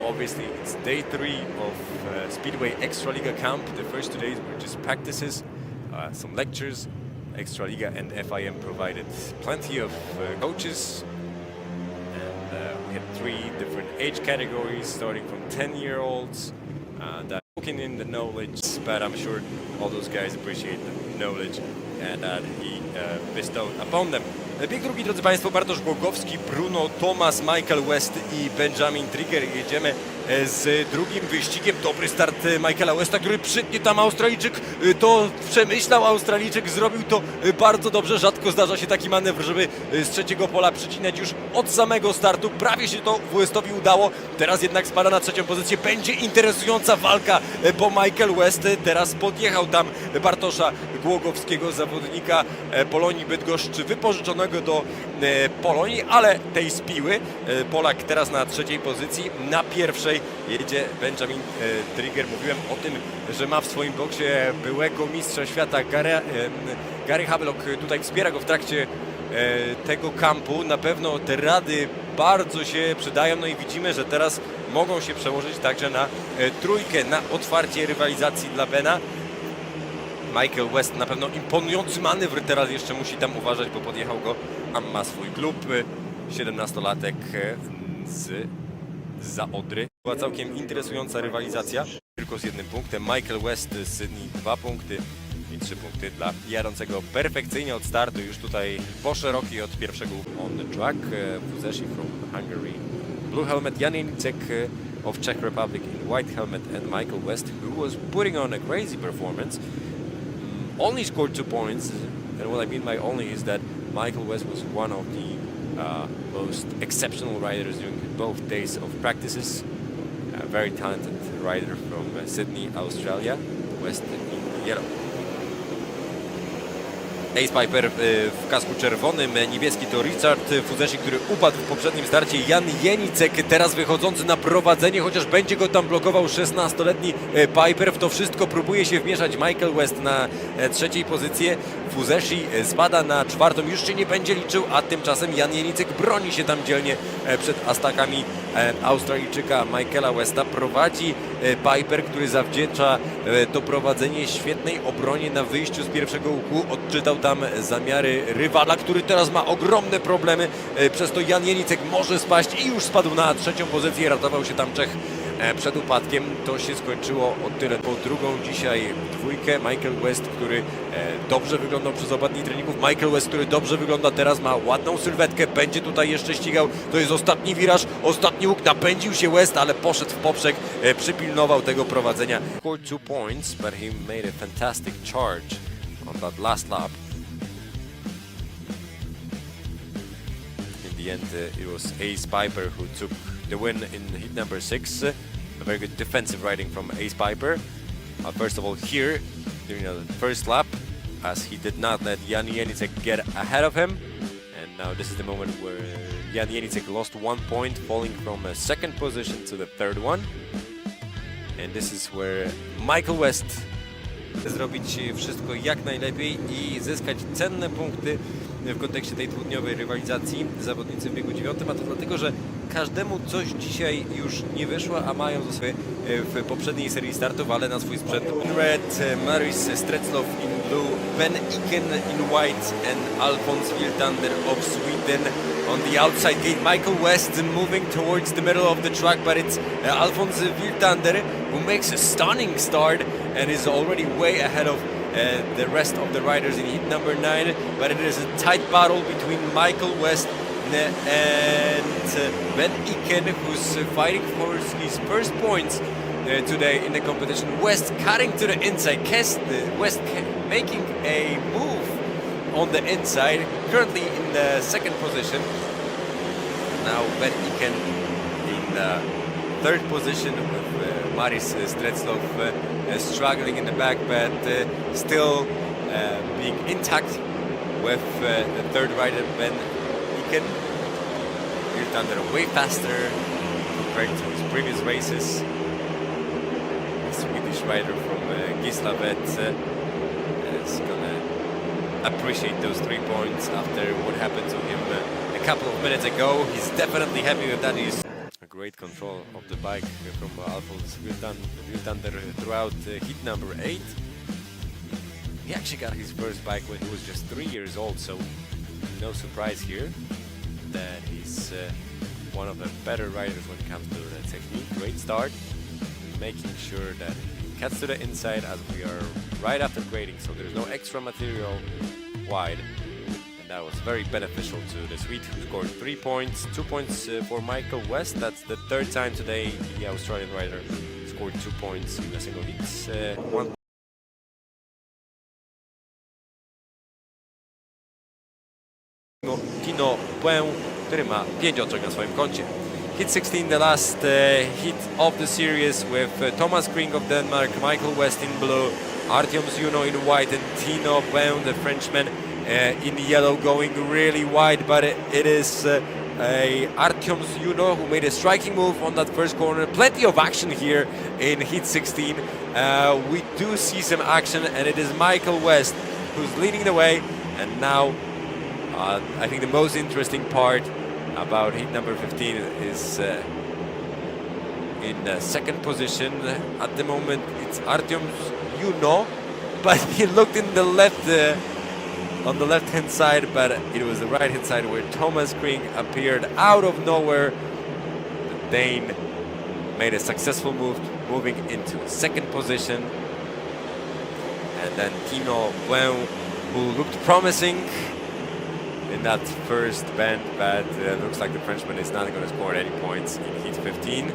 Obviously, it's day 3 of Speedway Ekstraliga camp. The first 2 days were just practices, some lectures. Ekstraliga and FIM provided plenty of coaches. And we had 3 different age categories, starting from 10-year-olds that took in the knowledge, but I'm sure all those guys appreciate the knowledge that he bestowed upon them. Bieg drugi, drodzy Państwo, Bartosz Głogowski, Bruno Thomas, Michael West i Benjamin Trigger. Jedziemy z drugim wyścigiem. Dobry start Michaela Westa, który przytnie tam Australijczyk. To przemyślał Australijczyk, zrobił to bardzo dobrze. Rzadko zdarza się taki manewr, żeby z trzeciego pola przycinać już od samego startu. Prawie się to Westowi udało. Teraz jednak spada na trzecią pozycję. Będzie interesująca walka, bo Michael West teraz podjechał tam Bartosza Głogowskiego, zawodnika Polonii Bydgoszcz, wypożyczonego do Polonii, ale tej z Piły. Polak teraz na trzeciej pozycji, na pierwszej jedzie Benjamin Trigger. Mówiłem o tym, że ma w swoim boksie byłego mistrza świata Gary Havelock. Tutaj wspiera go w trakcie tego kampu. Na pewno te rady bardzo się przydają, no i widzimy, że teraz mogą się przełożyć także na trójkę, na otwarcie rywalizacji dla Bena. Michael West na pewno imponujący manewr, teraz jeszcze musi tam uważać, bo podjechał go, a ma swój klub, 17-latek zza Odry. Była całkiem interesująca rywalizacja, tylko z 1 punktem. Michael West z Sydney 2 punkty i 3 punkty dla jadącego perfekcyjnie od startu, już tutaj po szerokiej od pierwszego on the track. Fuzeshi from Hungary, blue helmet, Jan Jenicek of Czech Republic in white helmet, and Michael West, who was putting on a crazy performance. Only scored 2 points, and what I mean by only is that Michael West was one of the most exceptional riders during both days of practices. A very talented rider from Sydney, Australia. West in yellow. Ace Piper w kasku czerwonym, niebieski to Richard Fuzeshi, który upadł w poprzednim starcie. Jan Jenicek teraz wychodzący na prowadzenie, chociaż będzie go tam blokował 16-letni Piper. W to wszystko próbuje się wmieszać Michael West na trzeciej pozycję. Fuzeshi spada na 4, już się nie będzie liczył, a tymczasem Jan Jenicek broni się tam dzielnie przed astakami Australijczyka Michaela Westa. Prowadzi Piper, który zawdzięcza to prowadzenie świetnej obronie na wyjściu z pierwszego łuku. Odczytał tam zamiary rywala, który teraz ma ogromne problemy, przez to Jan Jenicek może spaść i już spadł na trzecią pozycję. Ratował się tam Czech przed upadkiem. To się skończyło o tyle. Po drugą dzisiaj dwójkę Michael West, który dobrze wyglądał przez oba dni treningów. Michael West, który dobrze wygląda teraz, ma ładną sylwetkę, będzie tutaj jeszcze ścigał. To jest ostatni wiraż, ostatni łuk, napędził się West, ale poszedł w poprzek, przypilnował tego prowadzenia. Scored 2 points, but he made a fantastic charge on that last lap. In the end, it was Ace Piper who took the win in heat number 6. A very good defensive riding from Ace Piper. First of all, here during the first lap, as he did not let Jan Jenicek get ahead of him. And now this is the moment where Jan Jenicek lost 1 point, falling from a 2nd position to the 3rd one. And this is where Michael West zrobić wszystko jak najlepiej i zyskać cenne punkty w kontekście tej dwudniowej rywalizacji. Zawodnicy w biegu 9, a to dlatego, że każdemu coś dzisiaj już nie wyszło, a mają za sobie w poprzedniej serii startów, ale na swój sprzęt. In red, Maris Streczlow in blue, Ben Iken in white and Alfons Wiltander of Sweden on the outside gate. Michael West moving towards the middle of the track, but it's Alfons Wiltander who makes a stunning start and is already way ahead of the rest of the riders in heat number 9, but it is a tight battle between Michael West and Ben Iken, who's fighting for his first points today in the competition. West cutting to the inside, West making a move on the inside, currently in the 2nd position. Now Ben Iken in 3rd position with Maris Streczlow struggling in the back, but still being intact with the 3rd rider Ben Iken. Wiltander way faster compared to his previous races. The Swedish rider from Gislaved is gonna appreciate those 3 points after what happened to him a couple of minutes ago. He's definitely happy with that. He's great control of the bike from Alfons Wildander throughout heat number 8. He actually got his first bike when he was just 3 years old, so no surprise here that he's one of the better riders when it comes to the technique. Great start, making sure that he cuts to the inside as we are right after grading, so there's no extra material wide. That was very beneficial to the Swede, who scored 3 points, 2 points for Michael West. That's the third time today the Australian rider scored 2 points in a single heat. One Tino Błę, który ma 5 oczek na swoim koncie. Heat 16, the last heat of the series with Thomas Kring of Denmark, Michael West in blue, Artyom Zyuno in white, and Tino Błę, the Frenchman, in yellow, going really wide, but it is Artyom Zyuno who made a striking move on that first corner. Plenty of action here in Heat 16. We do see some action, and it is Michael West who's leading the way. And now I think the most interesting part about heat number 15 is in second position. At the moment it's Artyom Zyuno, but he looked in the left on the left-hand side, but it was the right-hand side where Thomas Kring appeared out of nowhere. The Dane made a successful move, moving into second position. And then Tino Błę, who looked promising in that first bend, but looks like the Frenchman is not going to score any points in Heat 15.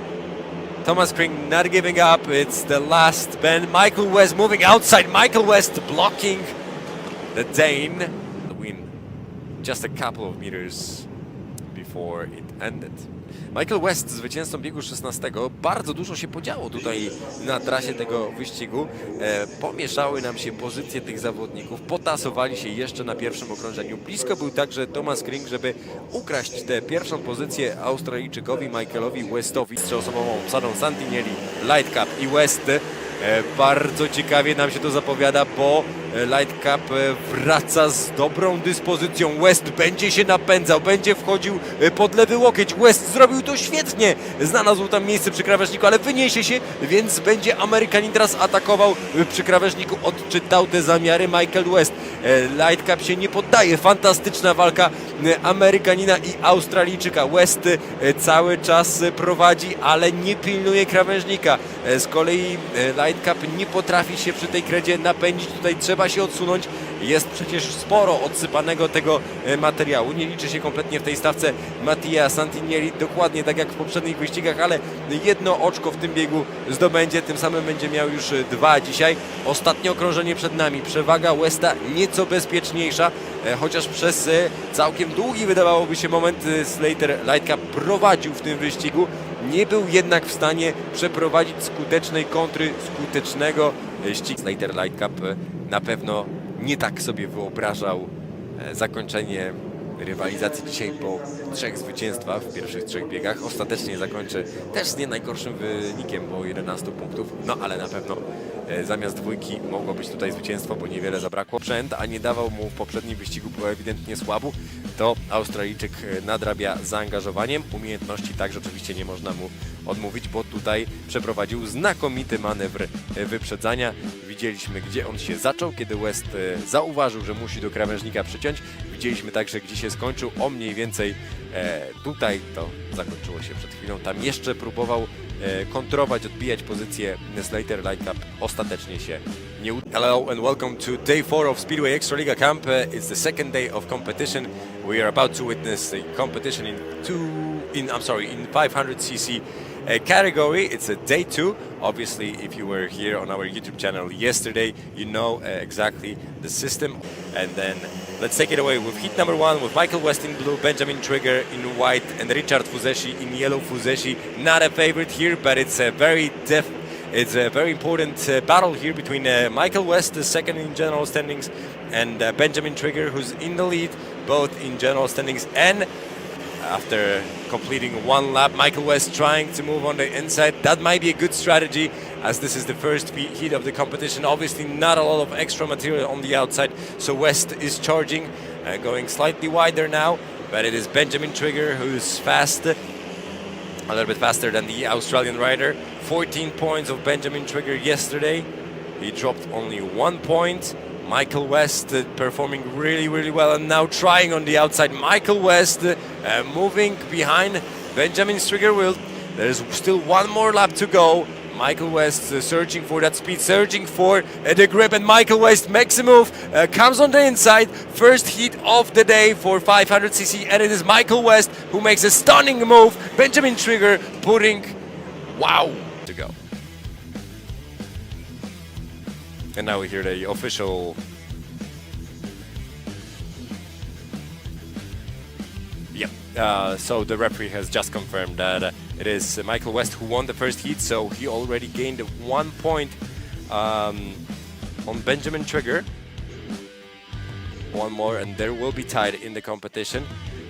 Thomas Kring not giving up, it's the last bend. Michael West moving outside, Michael West blocking the Dane. The win just a couple of meters before it ended. Michael West, zwycięzcą biegu 16. Bardzo dużo się podziało tutaj na trasie tego wyścigu. Pomieszały nam się pozycje tych zawodników, potasowali się jeszcze na pierwszym okrążeniu. Blisko był także Thomas Kring, żeby ukraść tę pierwszą pozycję Australijczykowi Michaelowi Westowi. Z trzyosobową obsadą Santinelli, Light Cup i West. Bardzo ciekawie nam się to zapowiada, bo Light Cup wraca z dobrą dyspozycją. West będzie się napędzał, będzie wchodził pod lewy łokieć. West zrobił to świetnie. Znalazł tam miejsce przy krawężniku, ale wyniesie się, więc będzie Amerykanin teraz atakował przy krawężniku. Odczytał te zamiary Michael West. Light Cup się nie poddaje. Fantastyczna walka Amerykanina i Australijczyka. West cały czas prowadzi, ale nie pilnuje krawężnika. Z kolei Light Cup nie potrafi się przy tej kredzie napędzić. Tutaj trzeba się odsunąć. Jest przecież sporo odsypanego tego materiału. Nie liczy się kompletnie w tej stawce Mattia Santinelli, dokładnie tak jak w poprzednich wyścigach, ale jedno oczko w tym biegu zdobędzie. Tym samym będzie miał już 2 dzisiaj. Ostatnie okrążenie przed nami. Przewaga Westa nieco bezpieczniejsza, chociaż przez całkiem długi, wydawałoby się, moment Slater Light Cup prowadził w tym wyścigu. Nie był jednak w stanie przeprowadzić skutecznej kontry, skutecznego ścigu. Slater Light Cup na pewno nie tak sobie wyobrażał zakończenie rywalizacji dzisiaj po 3 zwycięstwach w pierwszych 3 biegach. Ostatecznie zakończy też z nie najgorszym wynikiem, bo 11 punktów, no ale na pewno zamiast 2 mogło być tutaj zwycięstwo, bo niewiele zabrakło. Sprzęt, a nie dawał mu w poprzednim wyścigu, był ewidentnie słabu, to Australijczyk nadrabia zaangażowaniem. Umiejętności także oczywiście nie można mu odmówić, bo tutaj przeprowadził znakomity manewr wyprzedzania. Widzieliśmy, gdzie on się zaczął, kiedy West zauważył, że musi do krawężnika przyciąć. Widzieliśmy także, gdzie się skończył. O mniej więcej tutaj to zakończyło się przed chwilą. Tam jeszcze próbował kontrować, odbijać pozycję Slater Light Cup. Ostatecznie się nie udało. Hello and welcome to day 4 of Speedway Ekstraliga Camp. It's the second day of competition. We are about to witness the competition in 500cc category. It's a day 2. Obviously, if you were here on our YouTube channel yesterday, you know exactly the system. And then let's take it away with heat number 1 with Michael West in blue, Benjamin Trigger in white, and Richard Fuzeshi in yellow. Fuzeshi not a favorite here, but it's a very important battle here between Michael West, the second in general standings, and Benjamin Trigger, who's in the lead, both in general standings. And after completing 1 lap, Michael West trying to move on the inside. That might be a good strategy, as this is the first heat of the competition. Obviously not a lot of extra material on the outside, so West is charging, going slightly wider now, but it is Benjamin Trigger who's fast. a little bit faster than the Australian rider. 14 points of Benjamin Trigger yesterday. He dropped only 1 point. Michael West performing really, really well, and now trying on the outside. Michael West moving behind Benjamin Trigger. There's still one more lap to go. Michael West searching for that speed, searching for the grip, and Michael West makes a move, comes on the inside. First heat of the day for 500cc, and it is Michael West who makes a stunning move. Benjamin Trigger putting, wow, to go. And now we hear the official so the referee has just confirmed that it is Michael West who won the first heat, so he already gained 1 point on Benjamin Trigger. One more and there will be tied in the competition.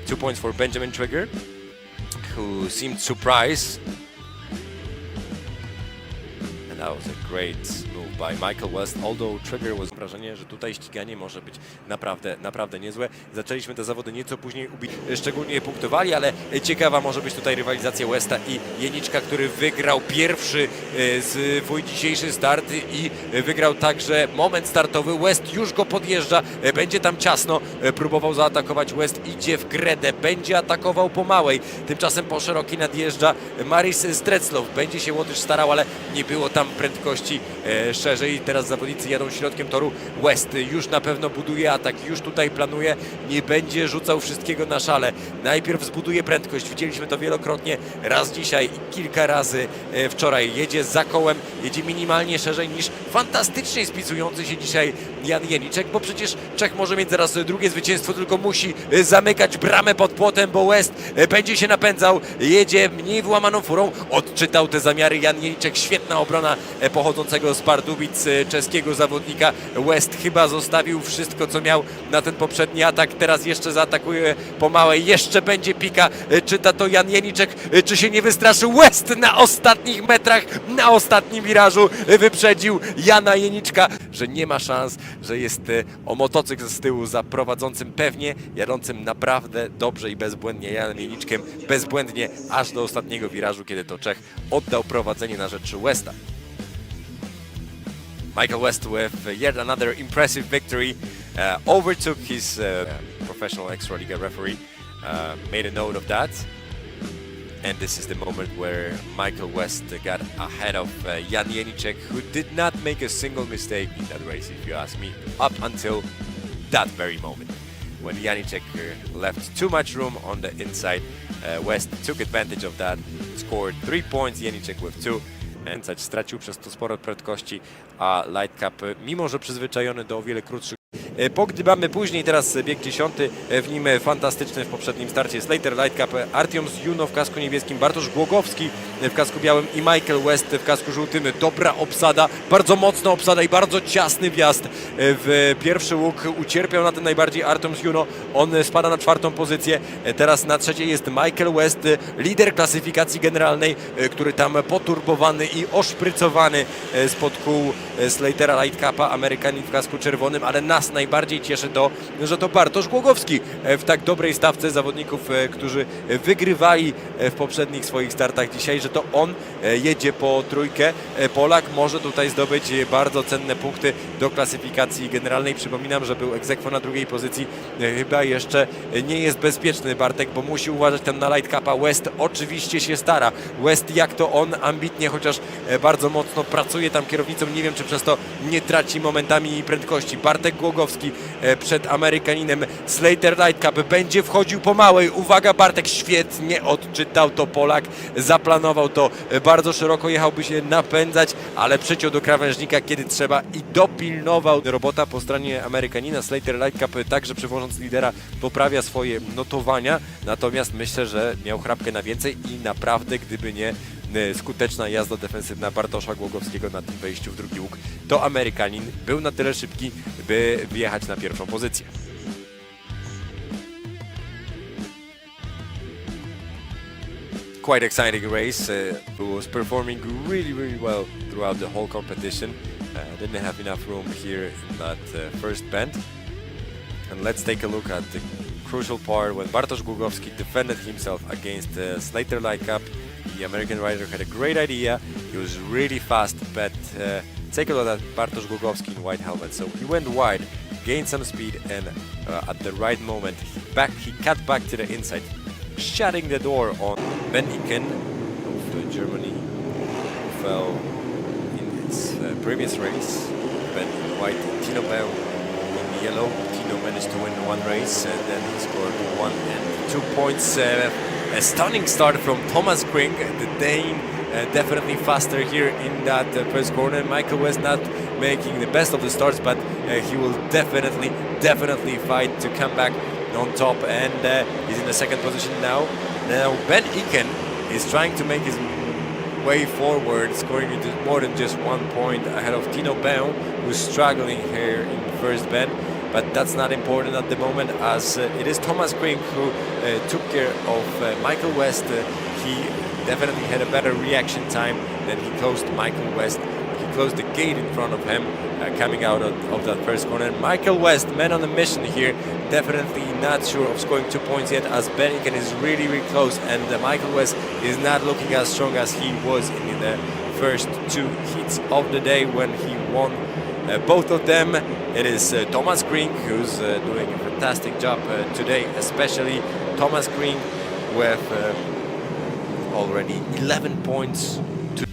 2 points for Benjamin Trigger, who seemed surprised. And that was a great move by Michael West, although Trigger was... Wrażenie, że tutaj ściganie może być naprawdę niezłe. Zaczęliśmy te zawody nieco później, szczególnie punktowali, ale ciekawa może być tutaj rywalizacja Westa i Jeniczka, który wygrał pierwszy swój dzisiejszy start i wygrał także moment startowy. West już go podjeżdża, będzie tam ciasno, próbował zaatakować. West idzie w gredę, będzie atakował po małej, tymczasem po szerokiej nadjeżdża Maris Streclow. Będzie się Łotysz starał, ale nie było tam prędkości szerzej. Teraz zawodnicy jadą środkiem toru. West już na pewno buduje atak, już tutaj planuje, nie będzie rzucał wszystkiego na szale. Najpierw zbuduje prędkość, widzieliśmy to wielokrotnie, raz dzisiaj i kilka razy wczoraj. Jedzie za kołem, jedzie minimalnie szerzej niż fantastycznie spisujący się dzisiaj Jan Jeniczek, bo przecież Czech może mieć zaraz drugie zwycięstwo, tylko musi zamykać bramę pod płotem, bo West będzie się napędzał, jedzie mniej wyłamaną furą. Odczytał te zamiary Jan Jeniczek, świetna obrona pochodzącego z Pardubic czeskiego zawodnika. West chyba zostawił wszystko, co miał na ten poprzedni atak. Teraz jeszcze zaatakuje po małej. Jeszcze będzie pika. Czyta to Jan Jeniczek. Czy się nie wystraszył? West na ostatnich metrach, na ostatnim wirażu wyprzedził Jana Jeniczka, że nie ma szans, że jest o motocykl z tyłu za prowadzącym, pewnie jadącym naprawdę dobrze i bezbłędnie Janem Jeniczkiem. Bezbłędnie aż do ostatniego wirażu, kiedy to Czech oddał prowadzenie na rzecz Westa. Michael West with yet another impressive victory, overtook his professional Ekstraliga referee, made a note of that, and this is the moment where Michael West got ahead of Jan Jeniczek, who did not make a single mistake in that race, if you ask me, up until that very moment. When Janiczek left too much room on the inside, West took advantage of that, scored 3 points, Janiczek with 2. Stracił przez to sporo prędkości, a Lightcap, mimo że przyzwyczajony do o wiele krótszych, pogdybamy później. Teraz bieg 10, w nim fantastyczny w poprzednim starcie Slater Lightcap, Artyom Juno w kasku niebieskim, Bartosz Głogowski w kasku białym i Michael West w kasku żółtym. Dobra obsada, bardzo mocna obsada i bardzo ciasny wjazd w pierwszy łuk. Ucierpiał na tym najbardziej Artyom Juno, on spada na 4. pozycję. Teraz na 3. jest Michael West, lider klasyfikacji generalnej, który tam poturbowany i oszprycowany spod kół Slatera Lightcapa, Amerykanin w kasku czerwonym, ale nas najbardziej cieszy to, że to Bartosz Głogowski w tak dobrej stawce zawodników, którzy wygrywali w poprzednich swoich startach dzisiaj, że to on jedzie po trójkę. Polak może tutaj zdobyć bardzo cenne punkty do klasyfikacji generalnej. Przypominam, że był ex aequo na 2. pozycji. Chyba jeszcze nie jest bezpieczny Bartek, bo musi uważać tam na Lightcapa. West oczywiście się stara. West jak to on, ambitnie, chociaż bardzo mocno pracuje tam kierownicą. Nie wiem, czy przez to nie traci momentami prędkości. Bartek Głogowski przed Amerykaninem. Slater Lightcap będzie wchodził po małej. Uwaga, Bartek świetnie odczytał to Polak. Zaplanował to bardzo szeroko. Jechałby się napędzać, ale przyciął do krawężnika, kiedy trzeba i dopilnował. Robota po stronie Amerykanina. Slater Lightcap także przywożąc lidera poprawia swoje notowania. Natomiast myślę, że miał chrapkę na więcej i naprawdę, gdyby nie skuteczna jazda defensywna Bartosza Głogowskiego na tym wejściu w drugi łuk, to Amerykanin był na tyle szybki, by wjechać na 1. pozycję. Quite exciting race. Who was performing really well throughout the whole competition. Didn't have enough room here in that first bend. And let's take a look at the crucial part when Bartosz Głogowski defended himself against Slater Lightcap. The American rider had a great idea. He was really fast, but take a look at Bartosz Głogowski in white helmet. So he went wide, gained some speed, and at the right moment he cut back to the inside, shutting the door on Ben Iken of Germany, who fell in his previous race. Ben in white, Tino Bell in yellow. Tino managed to win one race, and then he scored 1 and 2 points. A stunning start from Thomas Kring, the Dane, definitely faster here in that first corner. Michael West not making the best of the starts, but he will definitely fight to come back on top, and he's in the second position now. Now Ben Iken is trying to make his way forward, scoring more than just 1 point ahead of Tino Beun, who's struggling here in the first bend. But that's not important at the moment, as it is Thomas Kring who took care of Michael West. He definitely had a better reaction time than he closed Michael West. He closed the gate in front of him coming out of that first corner. Michael West, man on a mission here, definitely not sure of scoring 2 points yet, as Ben Iken is really close, and Michael West is not looking as strong as he was in the first 2 heats of the day when he won both of them. It is Thomas Kring who's doing a fantastic job today, especially Thomas Kring with already 11 points.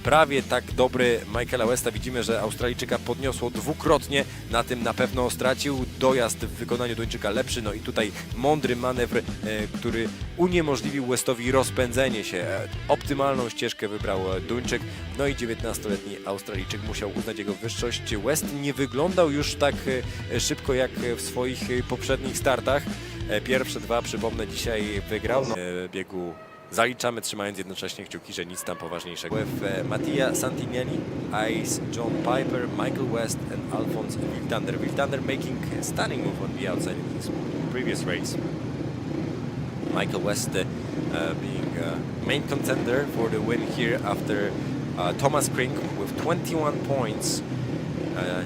Prawie tak dobry Michaela Westa. Widzimy, że Australijczyka podniosło dwukrotnie. Na tym na pewno stracił. Dojazd w wykonaniu Duńczyka lepszy. No i tutaj mądry manewr, który uniemożliwił Westowi rozpędzenie się. Optymalną ścieżkę wybrał Duńczyk. No i 19-letni Australijczyk musiał uznać jego wyższość. West nie wyglądał już tak szybko jak w swoich poprzednich startach. Pierwsze 2, przypomnę, dzisiaj wygrał. Biegu zaliczamy, trzymając jednocześnie kciuki, że nic tam poważniejszego. With Mattia Santinelli, Ice, John Piper, Michael West and Alphonse Wiltander. Wiltander making a stunning move on the outside in his previous race. Michael West being main contender for the win here after Thomas Kring with 21 points.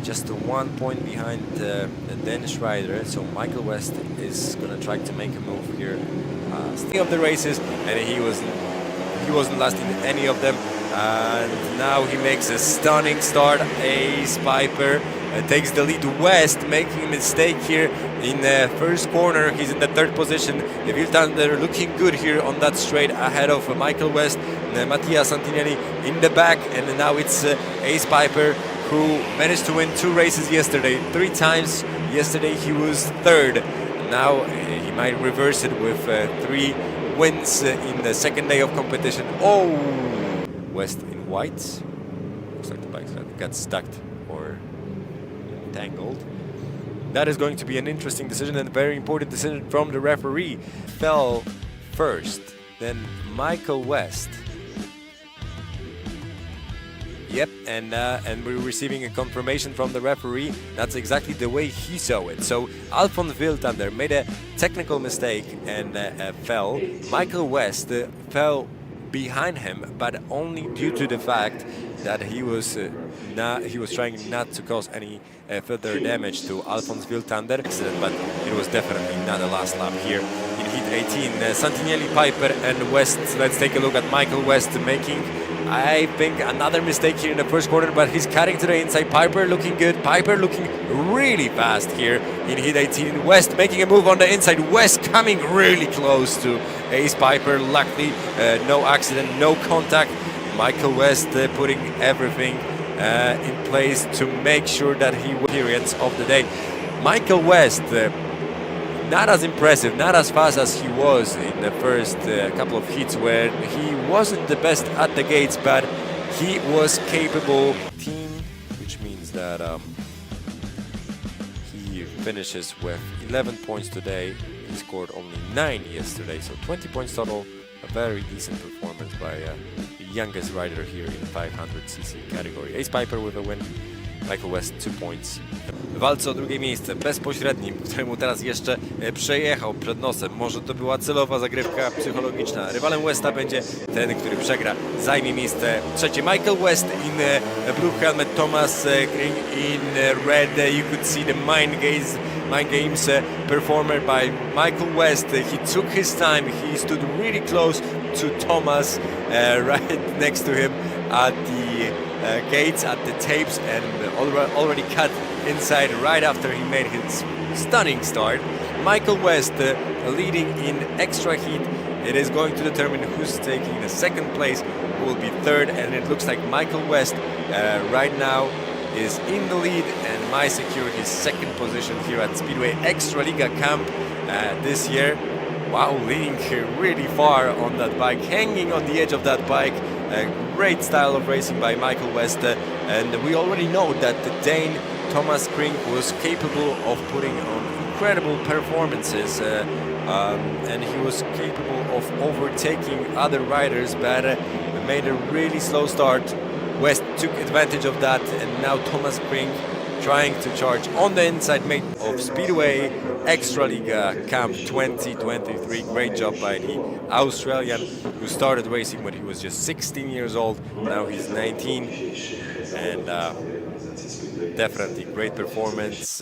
Just 1 point behind the Danish rider, so Michael West is going to try to make a move here. Stay of the races, and he wasn't last in any of them, and now he makes a stunning start. Ace Piper takes the lead. West making a mistake here in the first corner. He's in the 3rd position. Wiltander looking good here on that straight ahead of Michael West. Mattia Santinelli in the back, and now it's Ace Piper who managed to win 2 races yesterday. 3 times yesterday he was 3rd. Now he might reverse it with 3 wins in the 2nd day of competition. Oh! West in white. Looks like the bike got stuck or entangled. That is going to be an interesting decision and a very important decision from the referee. Fell first, then Michael West. Yep, and we're receiving a confirmation from the referee. That's exactly the way he saw it. So Alphonse Wiltander made a technical mistake and fell. Michael West fell behind him, but only due to the fact that he was trying not to cause any further damage to Alphonse Wiltander. But it was definitely not a last lap here in heat 18. Santinelli, Piper, and West. Let's take a look at Michael West making, I think, another mistake here in the first quarter, but he's cutting to the inside. Piper looking good. Piper looking really fast here in heat 18. West making a move on the inside. West coming really close to Ace Piper. Luckily, no accident, no contact. Michael West putting everything in place to make sure that he wins periods of the day. Michael West, not as impressive, not as fast as he was in the first couple of heats, where he wasn't the best at the gates, but he was capable. Which means that he finishes with 11 points today. He scored only 9 yesterday, so 20 points total. A very decent performance by the youngest rider here in the 500cc category. Ace Piper with a win. Michael West 2 points. W walce o drugie miejsce bezpośrednim, któremu teraz jeszcze przejechał przed nosem. Może to była celowa zagrywka psychologiczna. Rywalem Westa będzie ten, który przegra. Zajmie miejsce trzecie Michael West in blue helmet, Thomas Kring in red. You could see the mind games performer by Michael West. He took his time. He stood really close to Thomas right next to him at the gates, at the tapes, and already cut inside right after he made his stunning start. Michael West leading in extra heat. It is going to determine who's taking the second place, who will be third, and it looks like Michael West right now is in the lead and might secure his second position here at Speedway Ekstraliga camp this year. Wow, leading really far on that bike, hanging on the edge of that bike. A great style of racing by Michael West, and we already know that the Dane Thomas Kring was capable of putting on incredible performances, and he was capable of overtaking other riders, but made a really slow start. West took advantage of that, and now Thomas Kring trying to charge on the inside mate of Speedway Ekstraliga Camp 2023. Great job by the Australian, who started racing when he was just 16 years old. Now he's 19, and definitely great performance.